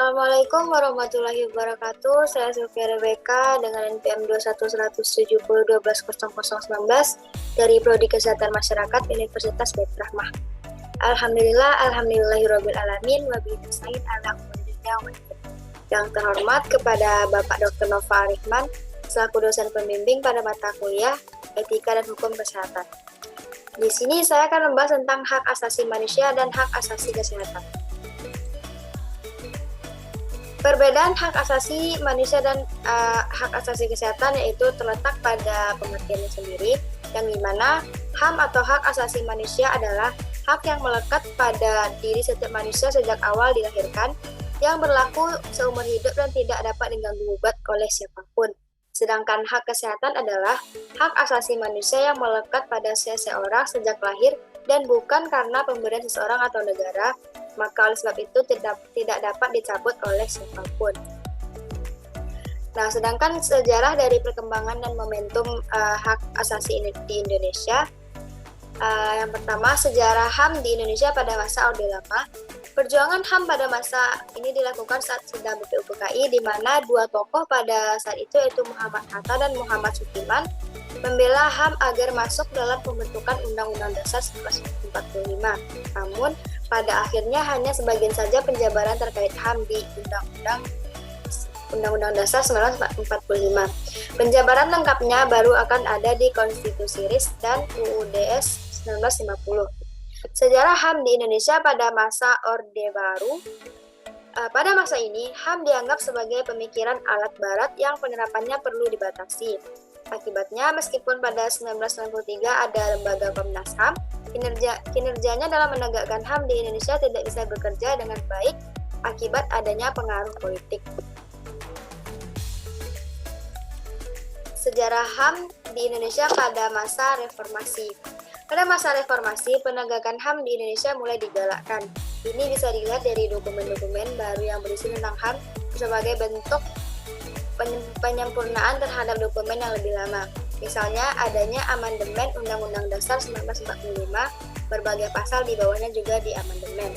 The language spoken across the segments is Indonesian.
Assalamualaikum warahmatullahi wabarakatuh. Saya Sylvia Rebecca dengan NPM 21170120019 dari Prodi Kesehatan Masyarakat Universitas Baitur Rahmah. Alhamdulillahirabbil alamin wa bihi nasta'in ala umuri dunya wad din. Yang terhormat kepada Bapak Dr. Nova Arifman selaku dosen pembimbing pada mata kuliah Etika dan Hukum Kesehatan. Di sini saya akan membahas tentang hak asasi manusia dan hak asasi kesehatan. Perbedaan hak asasi manusia dan hak asasi kesehatan yaitu terletak pada pengertiannya sendiri, yang dimana HAM atau hak asasi manusia adalah hak yang melekat pada diri setiap manusia sejak awal dilahirkan, yang berlaku seumur hidup dan tidak dapat diganggu-gugat oleh siapapun. Sedangkan hak kesehatan adalah hak asasi manusia yang melekat pada seseorang sejak lahir dan bukan karena pemberian seseorang atau negara, maka oleh sebab itu tidak dapat dicabut oleh siapapun. Nah, sedangkan sejarah dari perkembangan dan momentum hak asasi di Indonesia, yang pertama sejarah HAM di Indonesia pada masa Orde Lama. Perjuangan HAM pada masa ini dilakukan saat sedang BPUPKI, di mana dua tokoh pada saat itu yaitu Muhammad Hatta dan Muhammad Sukiman membela HAM agar masuk dalam pembentukan Undang-Undang Dasar 1945. Namun, pada akhirnya hanya sebagian saja penjabaran terkait HAM di Undang-Undang Dasar 1945. Penjabaran lengkapnya baru akan ada di Konstitusi RIS dan UUD 1950. Sejarah HAM di Indonesia pada masa Orde Baru. Pada masa ini, HAM dianggap sebagai pemikiran alat barat yang penerapannya perlu dibatasi. Akibatnya, meskipun pada 1993 ada lembaga Komnas HAM, kinerjanya dalam menegakkan HAM di Indonesia tidak bisa bekerja dengan baik akibat adanya pengaruh politik. Sejarah HAM di Indonesia pada masa reformasi. Pada masa reformasi, penegakan HAM di Indonesia mulai digalakkan. Ini bisa dilihat dari dokumen-dokumen baru yang berisi tentang HAM sebagai bentuk penyempurnaan terhadap dokumen yang lebih lama. Misalnya, adanya amandemen Undang-Undang Dasar 1945, berbagai pasal di bawahnya juga diamandemen.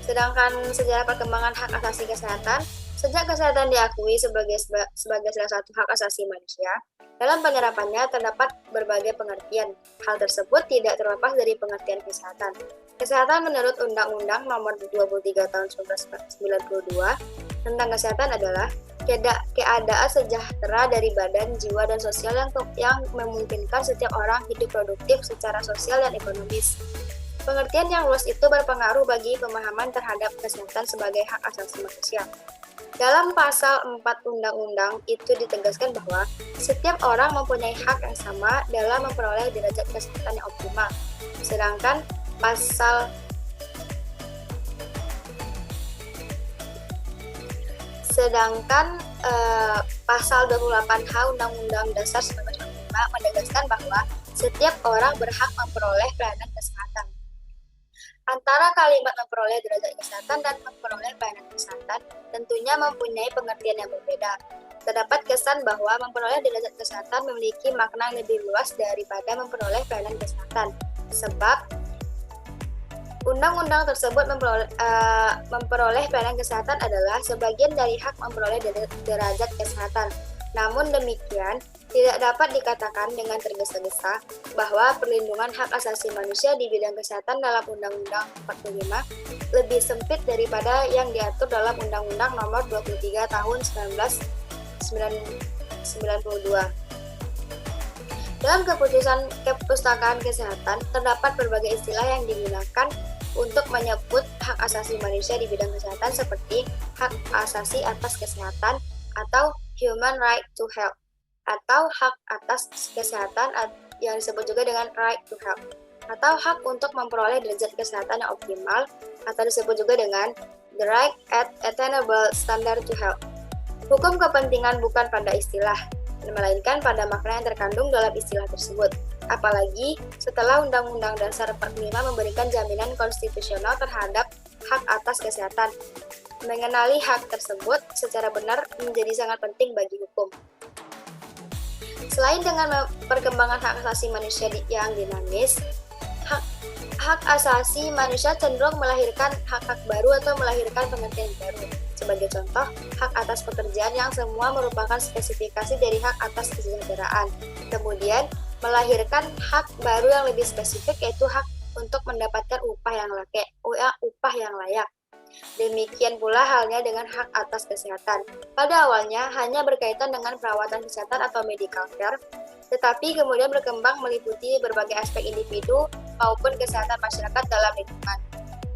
Sedangkan sejarah perkembangan hak asasi kesehatan, sejak kesehatan diakui sebagai salah satu hak asasi manusia, dalam penerapannya terdapat berbagai pengertian. Hal tersebut tidak terlepas dari pengertian kesehatan. Kesehatan menurut Undang-Undang Nomor 23 Tahun 1992 tentang kesehatan adalah keadaan sejahtera dari badan, jiwa, dan sosial yang memungkinkan setiap orang hidup produktif secara sosial dan ekonomis. Pengertian yang luas itu berpengaruh bagi pemahaman terhadap kesehatan sebagai hak asasi manusia. Dalam pasal 4 undang-undang itu ditegaskan bahwa setiap orang mempunyai hak yang sama dalam memperoleh derajat kesehatan yang optimal. Sedangkan pasal 28H Undang-Undang Dasar 1945 menegaskan bahwa setiap orang berhak memperoleh pelayanan kesehatan. Antara kalimat memperoleh derajat kesehatan dan memperoleh pelayanan kesehatan tentunya mempunyai pengertian yang berbeda. Terdapat kesan bahwa memperoleh derajat kesehatan memiliki makna yang lebih luas daripada memperoleh pelayanan kesehatan. Sebab undang-undang tersebut memperoleh pelayanan kesehatan adalah sebagian dari hak memperoleh derajat kesehatan. Namun demikian, tidak dapat dikatakan dengan tergesa-gesa bahwa perlindungan hak asasi manusia di bidang kesehatan dalam Undang-Undang 45 lebih sempit daripada yang diatur dalam Undang-Undang Nomor 23 Tahun 1992. Dalam keputusan Kepustakaan Kesehatan, terdapat berbagai istilah yang digunakan untuk menyebut hak asasi manusia di bidang kesehatan seperti hak asasi atas kesehatan atau human right to health, atau hak atas kesehatan yang disebut juga dengan right to health, atau hak untuk memperoleh derajat kesehatan yang optimal, atau disebut juga dengan the right at attainable standard to health. Hukum kepentingan bukan pada istilah, melainkan pada makna yang terkandung dalam istilah tersebut. Apalagi setelah Undang-Undang Dasar 45 memberikan jaminan konstitusional terhadap hak atas kesehatan. Mengenali hak tersebut secara benar menjadi sangat penting bagi hukum. Selain dengan perkembangan hak asasi manusia yang dinamis, hak asasi manusia cenderung melahirkan hak-hak baru atau melahirkan pengertian baru. Sebagai contoh, hak atas pekerjaan yang semua merupakan spesifikasi dari hak atas kesejahteraan. Kemudian, melahirkan hak baru yang lebih spesifik, yaitu hak untuk mendapatkan upah yang layak. Demikian pula halnya dengan hak atas kesehatan. Pada awalnya hanya berkaitan dengan perawatan kesehatan atau medical care, tetapi kemudian berkembang meliputi berbagai aspek individu maupun kesehatan masyarakat dalam lingkungan.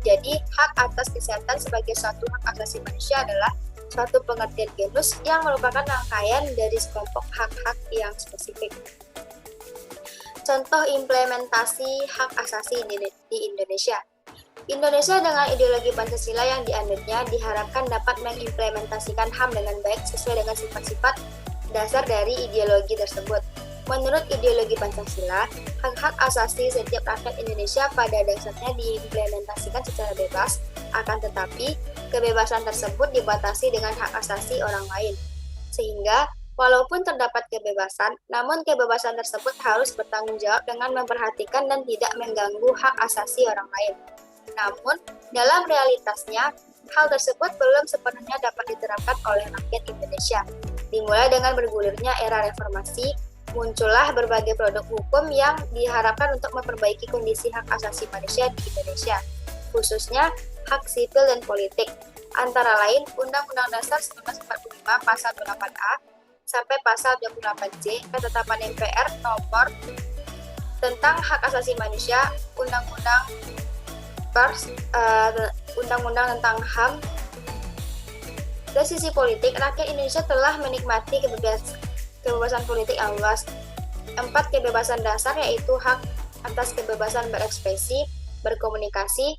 Jadi, hak atas kesehatan sebagai suatu hak asasi manusia adalah suatu pengertian genus yang merupakan rangkaian dari sekelompok hak-hak yang spesifik. Contoh implementasi hak asasi di Indonesia. Indonesia dengan ideologi Pancasila yang dianutnya diharapkan dapat mengimplementasikan HAM dengan baik sesuai dengan sifat-sifat dasar dari ideologi tersebut. Menurut ideologi Pancasila, hak-hak asasi setiap rakyat Indonesia pada dasarnya diimplementasikan secara bebas, akan tetapi kebebasan tersebut dibatasi dengan hak asasi orang lain. Sehingga, walaupun terdapat kebebasan, namun kebebasan tersebut harus bertanggung jawab dengan memperhatikan dan tidak mengganggu hak asasi orang lain. Namun, dalam realitasnya, hal tersebut belum sepenuhnya dapat diterapkan oleh rakyat Indonesia. Dimulai dengan bergulirnya era reformasi, muncullah berbagai produk hukum yang diharapkan untuk memperbaiki kondisi hak asasi manusia di Indonesia, khususnya hak sipil dan politik. Antara lain, Undang-Undang Dasar 1945 Pasal 28A sampai Pasal 28C, Ketetapan MPR Nomor tentang Hak Asasi Manusia, Undang-Undang Undang-Undang tentang HAM. Dari sisi politik, rakyat Indonesia telah menikmati kebebasan politik yang luas. 4 kebebasan dasar, yaitu hak atas kebebasan berekspresi, berkomunikasi,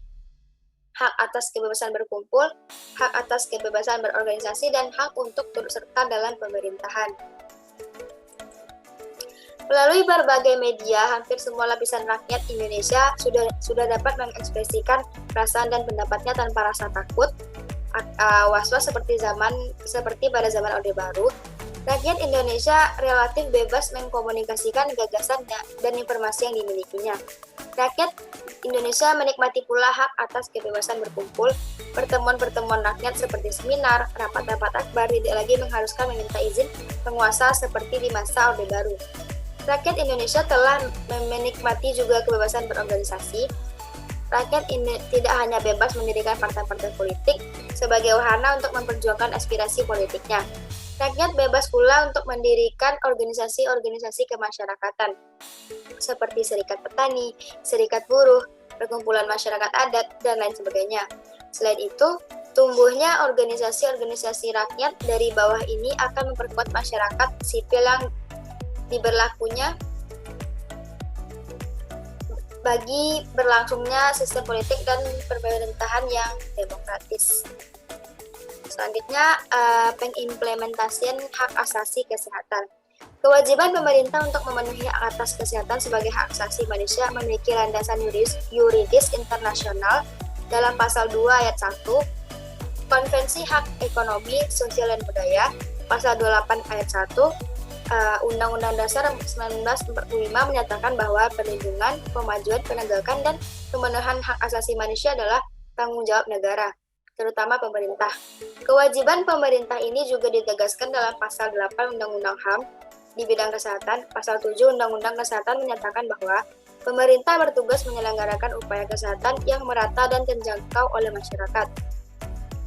hak atas kebebasan berkumpul, hak atas kebebasan berorganisasi, dan hak untuk turut serta dalam pemerintahan. Melalui berbagai media, hampir semua lapisan rakyat Indonesia sudah dapat mengekspresikan perasaan dan pendapatnya tanpa rasa takut, was-was seperti pada zaman Orde Baru. Rakyat Indonesia relatif bebas mengkomunikasikan gagasan dan informasi yang dimilikinya. Rakyat Indonesia menikmati pula hak atas kebebasan berkumpul. Pertemuan-pertemuan rakyat seperti seminar, rapat-rapat akbar tidak lagi mengharuskan meminta izin penguasa seperti di masa Orde Baru. Rakyat Indonesia telah menikmati juga kebebasan berorganisasi. Rakyat tidak hanya bebas mendirikan partai-partai politik sebagai wahana untuk memperjuangkan aspirasi politiknya. Rakyat bebas pula untuk mendirikan organisasi-organisasi kemasyarakatan seperti serikat petani, serikat buruh, perkumpulan masyarakat adat, dan lain sebagainya. Selain itu, tumbuhnya organisasi-organisasi rakyat dari bawah ini akan memperkuat masyarakat sipil yang diberlakunya bagi berlangsungnya sistem politik dan pemerintahan yang demokratis. Selanjutnya, pengimplementasian hak asasi kesehatan. Kewajiban pemerintah untuk memenuhi hak atas kesehatan sebagai hak asasi manusia memiliki landasan yuridis internasional dalam pasal 2 ayat 1, Konvensi Hak Ekonomi, Sosial dan Budaya, pasal 28 ayat 1, Undang-Undang Dasar 1945 menyatakan bahwa perlindungan, pemajuan, penegakan, dan pemenuhan hak asasi manusia adalah tanggung jawab negara, terutama pemerintah. Kewajiban pemerintah ini juga ditegaskan dalam pasal 8 Undang-Undang HAM di bidang kesehatan. Pasal 7 Undang-Undang Kesehatan menyatakan bahwa pemerintah bertugas menyelenggarakan upaya kesehatan yang merata dan terjangkau oleh masyarakat.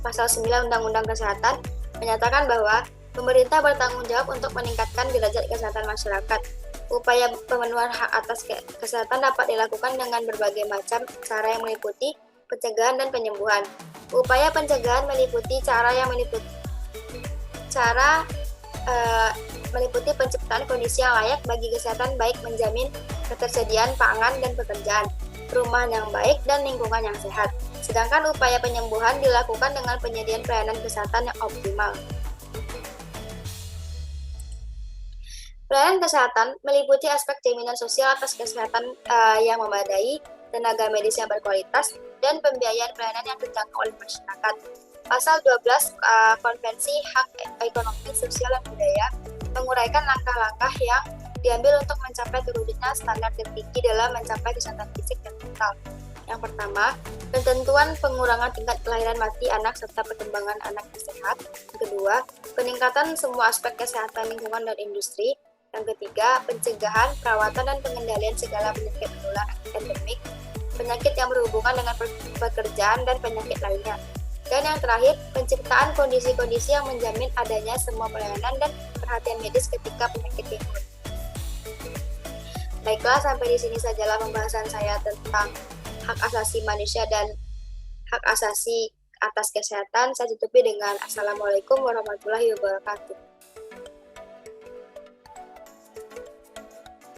Pasal 9 Undang-Undang Kesehatan menyatakan bahwa pemerintah bertanggung jawab untuk meningkatkan derajat kesehatan masyarakat. Upaya pemenuhan hak atas kesehatan dapat dilakukan dengan berbagai macam cara yang meliputi pencegahan dan penyembuhan. Upaya pencegahan meliputi meliputi penciptaan kondisi yang layak bagi kesehatan, baik menjamin ketersediaan pangan dan pekerjaan, perumahan yang baik, dan lingkungan yang sehat. Sedangkan upaya penyembuhan dilakukan dengan penyediaan pelayanan kesehatan yang optimal. Pelayanan kesehatan meliputi aspek jaminan sosial atas kesehatan yang memadai, tenaga medis yang berkualitas, dan pembiayaan pelayanan yang terjangkau oleh masyarakat. Pasal 12 Konvensi Hak Ekonomi, Sosial dan Budaya menguraikan langkah-langkah yang diambil untuk mencapai terwujudnya standar tertinggi dalam mencapai kesehatan fisik dan mental. Yang pertama, ketentuan pengurangan tingkat kelahiran mati anak serta perkembangan anak yang sehat. Yang kedua, peningkatan semua aspek kesehatan lingkungan dan industri. Yang ketiga, pencegahan, perawatan, dan pengendalian segala penyakit menular endemik, penyakit yang berhubungan dengan pekerjaan, dan penyakit lainnya. Dan yang terakhir, penciptaan kondisi-kondisi yang menjamin adanya semua pelayanan dan perhatian medis ketika penyakit timbul. Baiklah, sampai di sini sajalah pembahasan saya tentang hak asasi manusia dan hak asasi atas kesehatan. Saya tutupi dengan Assalamualaikum warahmatullahi wabarakatuh.